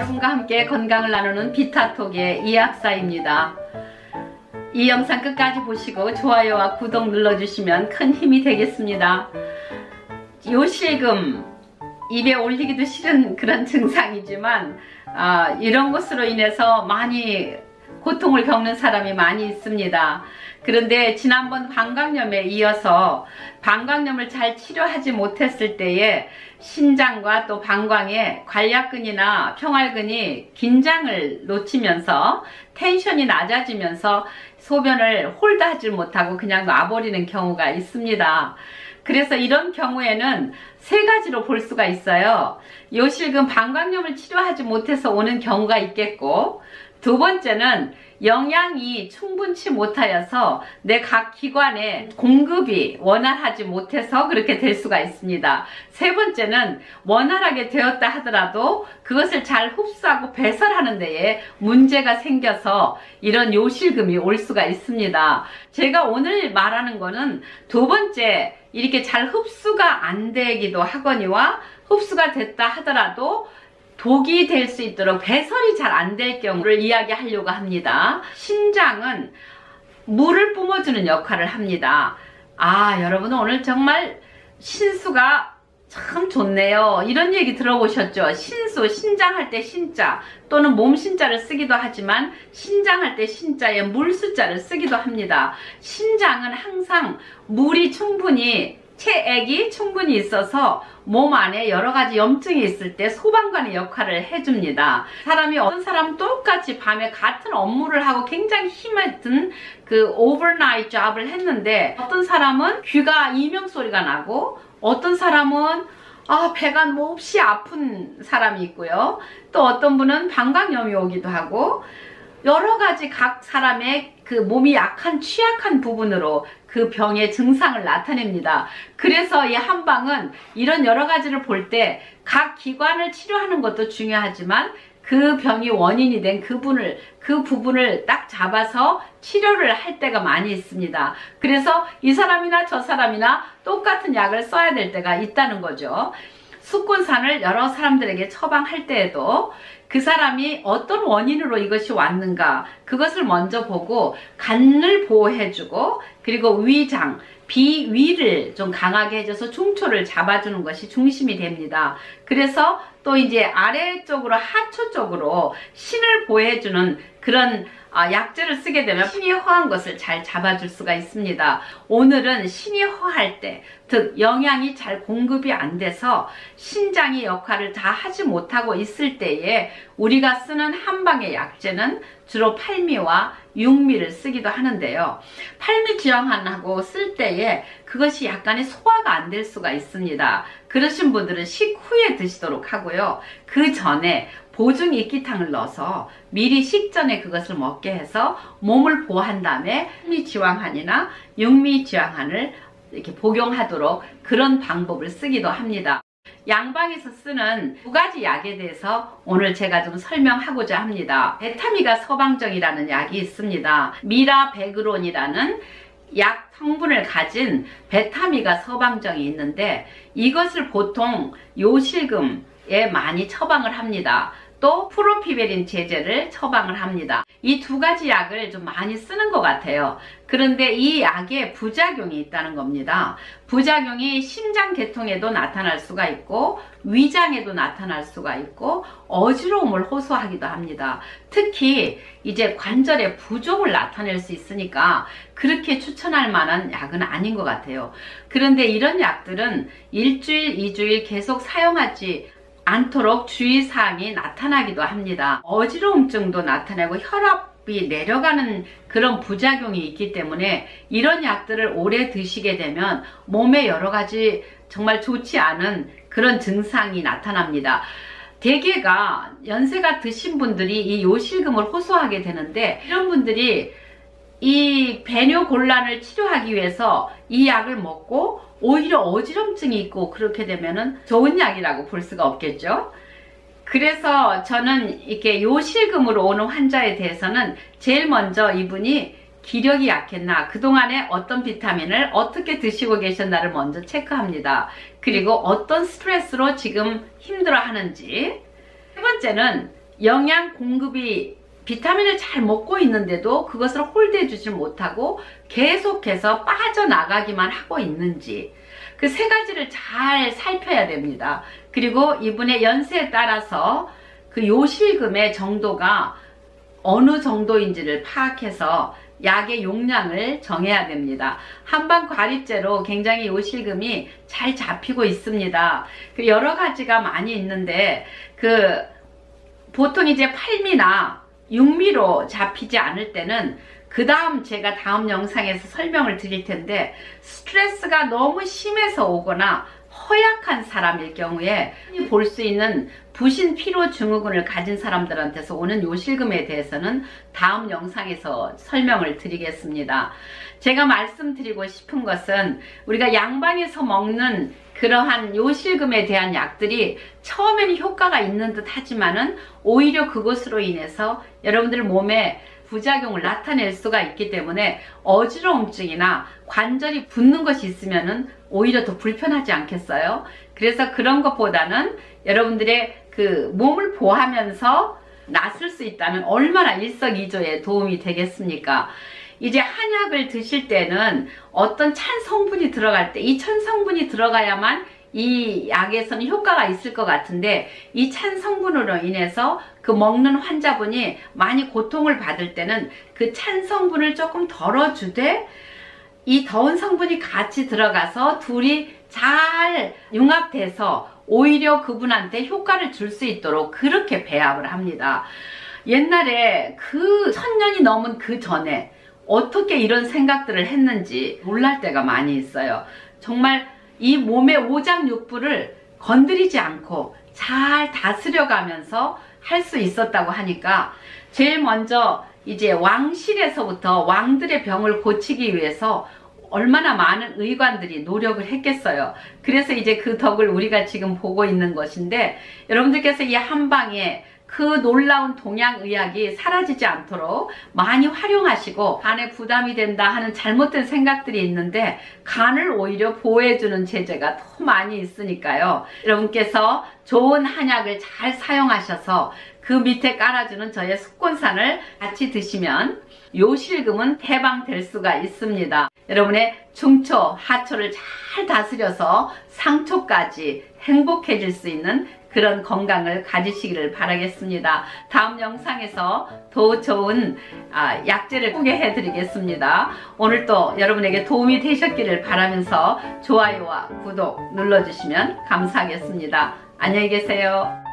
여러분과 함께 건강을 나누는 비타톡의 이학사입니다. 이 영상 끝까지 보시고 좋아요와 구독 눌러주시면 큰 힘이 되겠습니다. 요실금, 입에 올리기도 싫은 그런 증상이지만 이런 것으로 인해서 많이 고통을 겪는 사람이 많이 있습니다. 그런데 지난번 방광염에 이어서 방광염을 잘 치료하지 못했을 때에 신장과 또 방광에 관략근이나 평활근이 긴장을 놓치면서 텐션이 낮아지면서 소변을 홀드하지 못하고 그냥 놔버리는 경우가 있습니다. 그래서 이런 경우에는 세 가지로 볼 수가 있어요. 요실금 방광염을 치료하지 못해서 오는 경우가 있겠고, 두 번째는 영양이 충분치 못하여서 내 각 기관에 공급이 원활하지 못해서 그렇게 될 수가 있습니다. 세 번째는 원활하게 되었다 하더라도 그것을 잘 흡수하고 배설하는 데에 문제가 생겨서 이런 요실금이 올 수가 있습니다. 제가 오늘 말하는 거는 두 번째, 이렇게 잘 흡수가 안 되기도 하거니와 흡수가 됐다 하더라도 독이 될 수 있도록 배설이 잘 안 될 경우를 이야기하려고 합니다. 신장은 물을 뿜어주는 역할을 합니다. 여러분은 오늘 정말 신수가 참 좋네요. 이런 얘기 들어보셨죠? 신수, 신장할 때 신자 또는 몸 신자를 쓰기도 하지만 신장할 때 신자에 물 숫자를 쓰기도 합니다. 신장은 항상 물이 충분히, 체액이 충분히 있어서 몸 안에 여러 가지 염증이 있을 때 소방관의 역할을 해줍니다. 사람이 어떤 사람은 똑같이 밤에 같은 업무를 하고 굉장히 힘든 그 오버나잇 잡을 했는데, 어떤 사람은 귀가 이명 소리가 나고 어떤 사람은 배가 몹시 아픈 사람이 있고요. 또 어떤 분은 방광염이 오기도 하고, 여러 가지 각 사람의 그 몸이 약한 취약한 부분으로 그 병의 증상을 나타냅니다. 그래서 이 한방은 이런 여러 가지를 볼 때 각 기관을 치료하는 것도 중요하지만 그 병이 원인이 된 그 부분을 딱 잡아서 치료를 할 때가 많이 있습니다. 그래서 이 사람이나 저 사람이나 똑같은 약을 써야 될 때가 있다는 거죠. 숙군산을 여러 사람들에게 처방할 때에도 그 사람이 어떤 원인으로 이것이 왔는가, 그것을 먼저 보고 간을 보호해주고, 그리고 위장, 비위를 좀 강하게 해줘서 중초를 잡아주는 것이 중심이 됩니다. 그래서 또 이제 아래쪽으로, 하초 쪽으로 신을 보호해주는 그런 약재를 쓰게 되면 신이 허한 것을 잘 잡아줄 수가 있습니다. 오늘은 신이 허할 때, 즉 영양이 잘 공급이 안 돼서 신장이 역할을 다 하지 못하고 있을 때에 우리가 쓰는 한방의 약재는 주로 팔미와 육미를 쓰기도 하는데요. 팔미지황하고 쓸 때에 그것이 약간의 소화가 안 될 수가 있습니다. 그러신 분들은 식후에 드시도록 하고요. 그 전에 보증 익기탕을 넣어서 미리 식전에 그것을 먹게 해서 몸을 보호한 다음에 팔미지황한이나 육미지황한을 이렇게 복용하도록 그런 방법을 쓰기도 합니다. 양방에서 쓰는 두 가지 약에 대해서 오늘 제가 좀 설명하고자 합니다. 베타미가 서방정이라는 약이 있습니다. 미라베그론이라는 약 성분을 가진 베타미가 서방정이 있는데, 이것을 보통 요실금에 많이 처방을 합니다. 또 프로피베린 제제를 처방을 합니다. 이 두 가지 약을 좀 많이 쓰는 것 같아요. 그런데 이 약에 부작용이 있다는 겁니다. 부작용이 심장 계통에도 나타날 수가 있고, 위장에도 나타날 수가 있고, 어지러움을 호소하기도 합니다. 특히 이제 관절의 부종을 나타낼 수 있으니까 그렇게 추천할 만한 약은 아닌 것 같아요. 그런데 이런 약들은 일주일, 2주일 계속 사용하지 않도록 주의사항이 나타나기도 합니다. 어지러움증도 나타나고 혈압이 내려가는 그런 부작용이 있기 때문에 이런 약들을 오래 드시게 되면 몸에 여러 가지 정말 좋지 않은 그런 증상이 나타납니다. 대개가 연세가 드신 분들이 이 요실금을 호소하게 되는데, 이런 분들이 이 배뇨 곤란을 치료하기 위해서 이 약을 먹고 오히려 어지럼증이 있고 그렇게 되면은 좋은 약이라고 볼 수가 없겠죠. 그래서 저는 이렇게 요실금으로 오는 환자에 대해서는 제일 먼저 이분이 기력이 약했나, 그동안에 어떤 비타민을 어떻게 드시고 계셨나를 먼저 체크합니다. 그리고 어떤 스트레스로 지금 힘들어 하는지. 세 번째는 영양 공급이 비타민을 잘 먹고 있는데도 그것을 홀대해 주지 못하고 계속해서 빠져나가기만 하고 있는지, 그 세 가지를 잘 살펴야 됩니다. 그리고 이분의 연세에 따라서 그 요실금의 정도가 어느 정도인지를 파악해서 약의 용량을 정해야 됩니다. 한방 과립제로 굉장히 요실금이 잘 잡히고 있습니다. 여러 가지가 많이 있는데 보통 이제 8미나 6미로 잡히지 않을 때는 그 다음 제가 다음 영상에서 설명을 드릴 텐데, 스트레스가 너무 심해서 오거나 허약한 사람일 경우에 볼 수 있는 부신 피로 증후군을 가진 사람들한테서 오는 요실금에 대해서는 다음 영상에서 설명을 드리겠습니다. 제가 말씀드리고 싶은 것은 우리가 양방에서 먹는 그러한 요실금에 대한 약들이 처음에는 효과가 있는 듯 하지만은 오히려 그것으로 인해서 여러분들 몸에 부작용을 나타낼 수가 있기 때문에 어지러움증이나 관절이 붓는 것이 있으면은 오히려 더 불편하지 않겠어요? 그래서 그런 것보다는 여러분들의 그 몸을 보호하면서 낫을 수 있다면 얼마나 일석이조에 도움이 되겠습니까? 이제 한약을 드실 때는 어떤 찬 성분이 들어갈 때, 이 찬 성분이 들어가야만 이 약에서는 효과가 있을 것 같은데, 이 찬 성분으로 인해서 그 먹는 환자분이 많이 고통을 받을 때는 그 찬 성분을 조금 덜어주되 이 더운 성분이 같이 들어가서 둘이 잘 융합돼서 오히려 그분한테 효과를 줄 수 있도록 그렇게 배합을 합니다. 옛날에 그 1000년이 넘은 그 전에 어떻게 이런 생각들을 했는지 놀랄 때가 많이 있어요. 정말 이 몸의 오장육부를 건드리지 않고 잘 다스려 가면서 할 수 있었다고 하니까, 제일 먼저 이제 왕실에서부터 왕들의 병을 고치기 위해서 얼마나 많은 의관들이 노력을 했겠어요. 그래서 이제 그 덕을 우리가 지금 보고 있는 것인데, 여러분들께서 이 한방에 그 놀라운 동양의학이 사라지지 않도록 많이 활용하시고, 간에 부담이 된다 하는 잘못된 생각들이 있는데 간을 오히려 보호해주는 제제가 더 많이 있으니까요. 여러분께서 좋은 한약을 잘 사용하셔서 그 밑에 깔아주는 저의 숙곤산을 같이 드시면 요실금은 해방될 수가 있습니다. 여러분의 중초, 하초를 잘 다스려서 상초까지 행복해질 수 있는 그런 건강을 가지시기를 바라겠습니다. 다음 영상에서 더 좋은 약재를 소개해 드리겠습니다. 오늘 또 여러분에게 도움이 되셨기를 바라면서 좋아요와 구독 눌러주시면 감사하겠습니다. 안녕히 계세요.